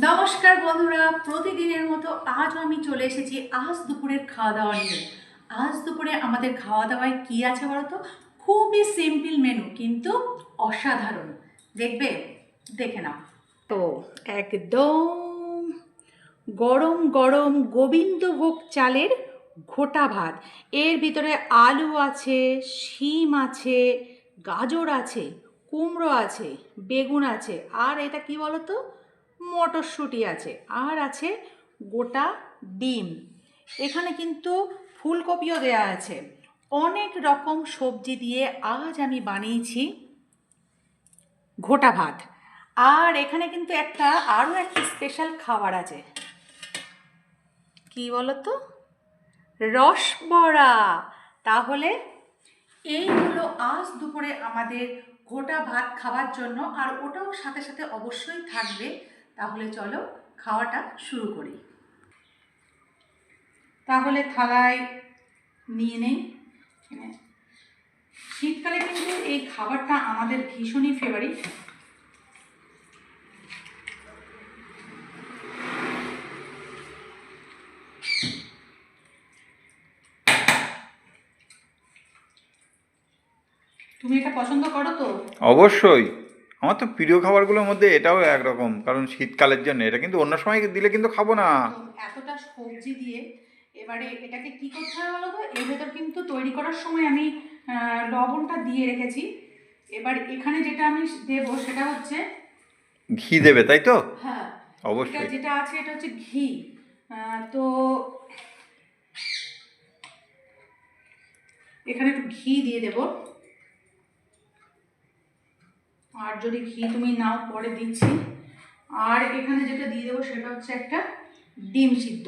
নমস্কার বন্ধুরা, প্রতিদিনের মতো আজও আমি চলে এসেছি আজ দুপুরের খাওয়া দাওয়া নিয়ে। আজ দুপুরে আমাদের খাওয়া দাওয়ায় কি আছে বলো তো? খুবই সিম্পল মেনু, কিন্তু অসাধারণ। দেখবে, দেখে নাও। তো একদম গরম গরম গোবিন্দভোগ চালের ঘোটা ভাত। এর ভিতরে আলু আছে, শিম আছে, গাজর আছে, কুমড়ো আছে, বেগুন আছে, আর এটা কি বলো তো, মটরশুঁটি আছে, আর আছে গোটা ডিম। এখানে কিন্তু ফুলকপিও দেয়া আছে। অনেক রকম সবজি দিয়ে আজ আমি বানিয়েছি ঘোটা ভাত। আর এখানে কিন্তু আরও একটা স্পেশাল খাবার আছে, কি বলো তো, রসবড়া। তাহলে এই হলো আজ দুপুরে আমাদের গোটা ভাত খাওয়ার জন্য, আর ওটাও সাথে সাথে অবশ্যই থাকবে। তাহলে চলো খাওয়াটা শুরু করি। তাহলে থালায় নিয়ে নেই। শীতকালে কিন্তু এই খাবারটা আমাদের ভীষণই ফেভারিট। তুমি এটা পছন্দ করো তো? অবশ্যই, আমার তো প্রিয় খাবারগুলোর মধ্যে এটাও একরকম, কারণ শীতকালের জন্য। এটা কিন্তু অন্য সময় দিলে কিন্তু খাবো না। এতটা সবজি দিয়ে এবারে এটাকে কি করতে হবে বলো তো? এর ভেতর কিন্তু তৈরি করার সময় আমি লবণটা দিয়ে রেখেছি। এবার এখানে যেটা আমি দেব সেটা হচ্ছে ঘি দেবে, তাই তো? হ্যাঁ, অবশ্যই। যেটা আছে এটা হচ্ছে ঘি। তো এখানে একটু ঘি দিয়ে দেব। আর যদি ঘি তুমি নাও পরে দিচ্ছি। আর এখানে যেটা দিয়ে দেবো সেটা হচ্ছে একটা ডিম সিদ্ধ।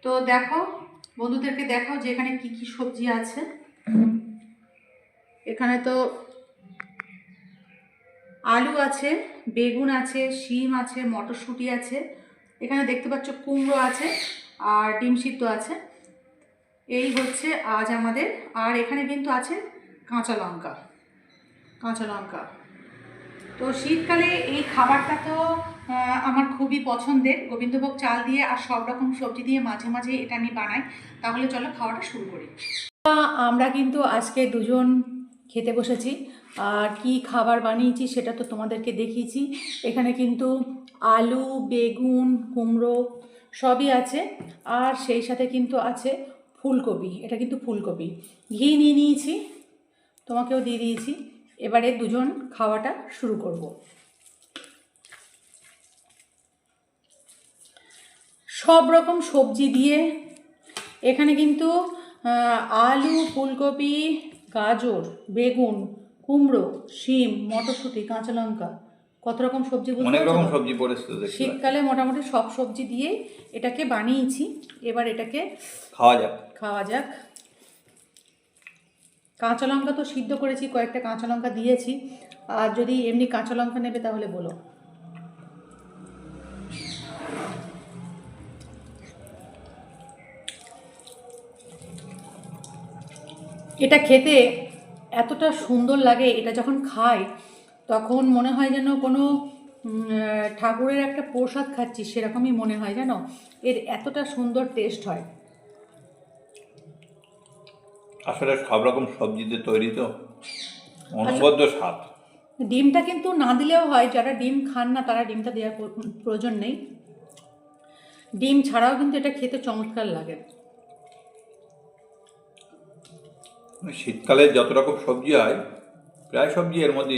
তো দেখো, বন্ধুদেরকে দেখাও যে এখানে কি কি সবজি আছে। এখানে তো আলু আছে, বেগুন আছে, শিম আছে, মটরশুঁটি আছে, এখানে দেখতে পাচ্ছ কুমড়ো আছে, আর ডিম সিদ্ধ আছে। এই হচ্ছে আজ আমাদের। আর এখানে কিন্তু আছে কাঁচা লঙ্কা। কাঁচা লঙ্কা তো শীতকালে এই খাবারটা তো আমার খুবই পছন্দের, গোবিন্দভোগ চাল দিয়ে আর সব রকম সবজি দিয়ে মাঝে মাঝে এটা আমি বানাই। তাহলে চলো খাওয়াটা শুরু করি। আমরা কিন্তু আজকে দুজন খেতে বসেছি। আর কি খাবার বানিয়েছি সেটা তো তোমাদেরকে দেখিয়েছি। এখানে কিন্তু আলু, বেগুন, কুমড়ো সবই আছে। আর সেই সাথে কিন্তু আছে ফুলকপি। এটা কিন্তু ফুলকপি। ঘি নিয়ে নিয়েছি, তোমাকেও দিয়ে দিয়েছি। এবারে দুজন খাওয়াটা শুরু করব। সব রকম সবজি দিয়ে এখানে কিন্তু আলু, ফুলকপি, গাজর, বেগুন, কুমড়ো, শিম, মটরশুঁটি, কাঁচা লঙ্কা, কত রকম সবজি, অনেক বুঝতে রকম পারছো? সবজি পড়েছে তো দেখতে। শীতকালে মোটামুটি সব সবজি দিয়ে এটাকে বানিয়েছি। এবার এটাকে খাওয়া যাক। খাওয়া যাক। কাঁচা লঙ্কা তো সিদ্ধ করেছি, কয়েকটা কাঁচা লঙ্কা দিয়েছি। আর যদি এমনি কাঁচা লঙ্কা নেবে তাহলে বলো। এটা খেতে এতটা সুন্দর লাগে, এটা যখন খাই তখন মনে হয় যেন কোনো ঠাকুরের একটা প্রসাদ খাচ্ছি, সেরকমই মনে হয় যেন। এর এতটা সুন্দর টেস্ট হয়। আসলে সব রকম সবজিতে তৈরি তো, অনবদ্য স্বাদ। ডিমটা কিন্তু না দিলেও হয়, যারা ডিম খান না তারা ডিমটা দেওয়ার প্রয়োজন নেই। ডিম ছাড়াও কিন্তু এটা খেতে চমৎকার লাগে। শীতকালে যত রকম সবজি হয়, প্রায় সবজি এর মধ্যে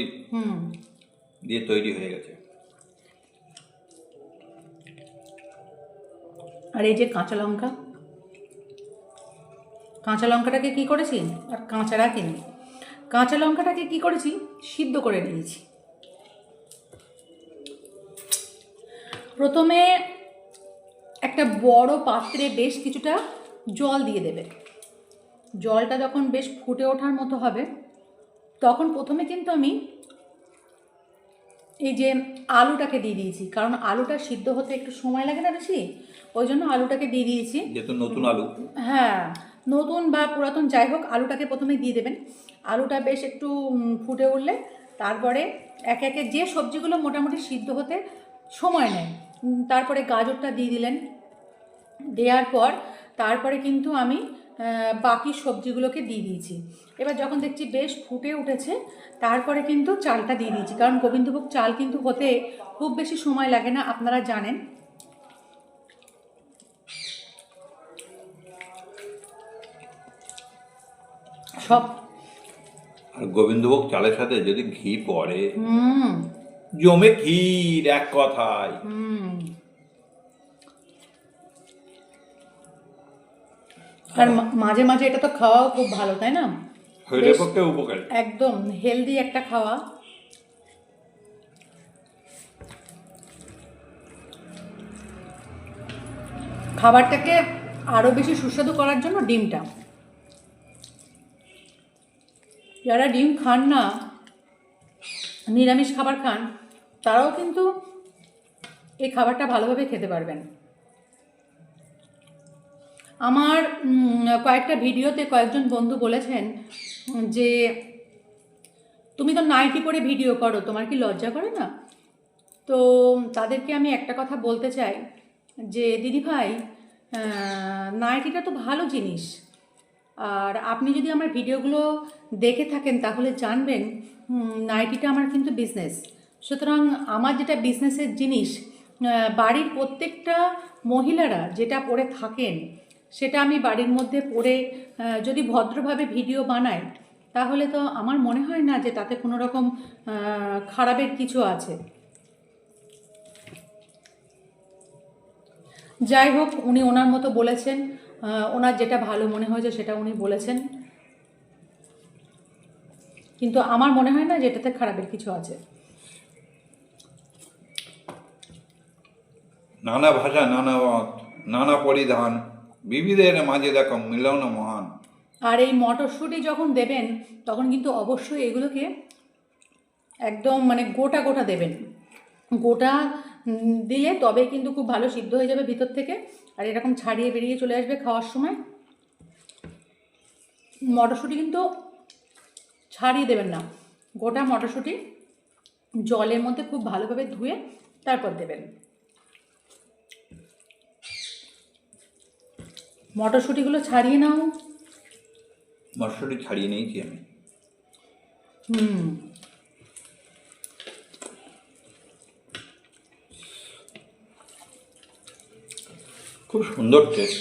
দিয়ে তৈরি হয়ে গেছে। আর এই যে কাঁচা লঙ্কা, কাঁচা লঙ্কাটাকে কী করেছি, আর কাঁচা রাখিনি, কাঁচা লঙ্কাটাকে কী করেছি, সিদ্ধ করে নিয়েছি। প্রথমে একটা বড় পাত্রে বেশ কিছুটা জল দিয়ে দেবে। জলটা যখন বেশ ফুটে ওঠার মতো হবে, তখন প্রথমে কিন্তু আমি এই যে আলুটাকে দিয়ে দিয়েছি, কারণ আলুটা সিদ্ধ হতে একটু সময় লাগে না বেশি, ওই জন্য আলুটাকে দিয়ে দিয়েছি। যেহেতু নতুন আলু। হ্যাঁ, নতুন বা পুরাতন যাই হোক, আলুটাকে প্রথমে দিয়ে দেবেন। আলুটা বেশ একটু ফুটে উঠলে তারপরে একে একে যে সবজিগুলো মোটামুটি সিদ্ধ হতে সময় নেয় তারপরে গাজরটা দিয়ে দিলেন, দেওয়ার পর তারপরে কিন্তু আমি বাকি সবজিগুলোকে দিয়ে দিয়েছি। এবার যখন দেখছি বেশ ফুটে উঠেছে, তারপরে কিন্তু চালটা দিয়ে দিয়েছি, কারণ গোবিন্দভোগ চাল কিন্তু হতে খুব বেশি সময় লাগে না, আপনারা জানেন। সব আর গোবিন্দভোগ চালের সাথে যদি ঘি পড়ে হুম জমে ক্ষীর এক কথায়। হুম আর মাঝে মাঝে এটা তো খাওয়াও খুব ভালো, তাই না? শরীরের বেশ পক্ষে উপকারী। একদম হেলদি একটা খাওয়া। খাবারটাকে আরও বেশি সুস্বাদু করার জন্য ডিমটা, যারা ডিম খান না, নিরামিষ খাবার খান, তারাও কিন্তু এই খাবারটা ভালোভাবে খেতে পারবেন। আমার কয়েকটা ভিডিওতে কয়েকজন বন্ধু বলেছেন যে তুমি তো নাইটি পরে ভিডিও করো, তোমার কি লজ্জা করে না? তো তাদেরকে আমি একটা কথা বলতে চাই যে দিদিভাই, নাইটিটা তো ভালো জিনিস, আর আপনি যদি আমার ভিডিওগুলো দেখে থাকেন তাহলে জানবেন নাইটিটা আমার কিন্তু বিজনেস। সুতরাং আমার যেটা বিজনেসের জিনিস, বাড়ির প্রত্যেকটা মহিলারা যেটা পরে থাকেন সেটা আমি বাড়ির মধ্যে পরে যদি ভদ্রভাবে ভিডিও বানাই, তাহলে তো আমার মনে হয় না যে তাতে কোনো রকম খারাপের কিছু আছে। যাই হোক, উনি ওনার মতো বলেছেন, ওনার যেটা ভালো মনে হয়েছে সেটা উনি বলেছেন, কিন্তু আমার মনে হয় না যে এটাতে খারাপের কিছু আছে। নানা ভাষা, নানা মত, নানা পরিধান, বিবিধের মাঝে দেখো মিলন মহান। আর এই মটরশুঁটি যখন দেবেন তখন কিন্তু অবশ্যই এগুলোকে একদম মানে গোটা গোটা দেবেন। গোটা দিলে তবে কিন্তু খুব ভালো সিদ্ধ হয়ে যাবে ভিতর থেকে, আর এরকম ছাড়িয়ে বেরিয়ে চলে আসবে খাওয়ার সময়। মটরশুঁটি কিন্তু ছাড়িয়ে দেবেন না, গোটা মটরশুঁটি জলের মধ্যে খুব ভালোভাবে ধুয়ে তারপর দেবেন। মটরশুঁটিগুলো ছাড়িয়ে নাও। মটরশুঁটি ছাড়িয়ে নিয়েছি আমি। হুম খুব সুন্দর টেস্ট।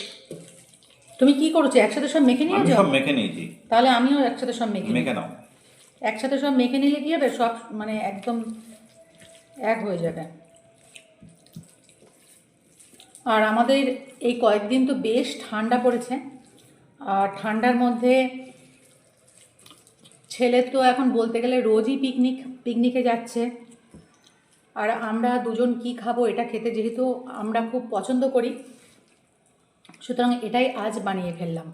তুমি কি করছো, একসাথে সব মেখে নিয়ে আমি যাও? সব মেখে নিয়েছি। তাহলে আমিও একসাথে সব মেখে নিই। মেখে নাও। একসাথে সব মেখে নিলে কি হবে, সব মানে একদম এক হয়ে যাবে। আর আমাদের এই কয়েকদিন তো বেশ ঠান্ডা পড়েছে, আর ঠান্ডার মধ্যে ছেলে তো এখন বলতে গেলে রোজই পিকনিকে যাচ্ছে, আর আমরা দুজন কি খাবো এটা খেতে যেহেতু আমরা খুব পছন্দ করি, সুতরাং এটাই আজ বানিয়ে ফেললাম।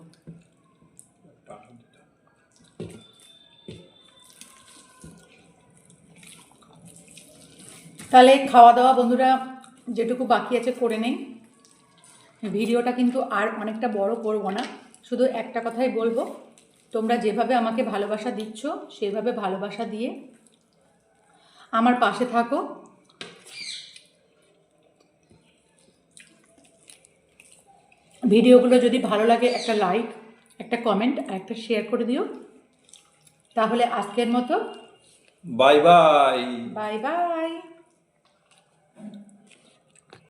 তাহলে খাওয়া দাওয়া বন্ধুরা যেটুকু বাকি আছে করে নেই। ভিডিওটা কিন্তু আর অনেকটা বড় করব না, শুধু একটা কথাই বলবো, তোমরা যেভাবে আমাকে ভালোবাসা দিচ্ছ সেইভাবে ভালোবাসা দিয়ে আমার পাশে থাকো। ভিডিওগুলো যদি ভালো লাগে একটা লাইক, একটা কমেন্ট আর একটা শেয়ার করে দিও। তাহলে আজকের মতো বাই বাই। Bye bye.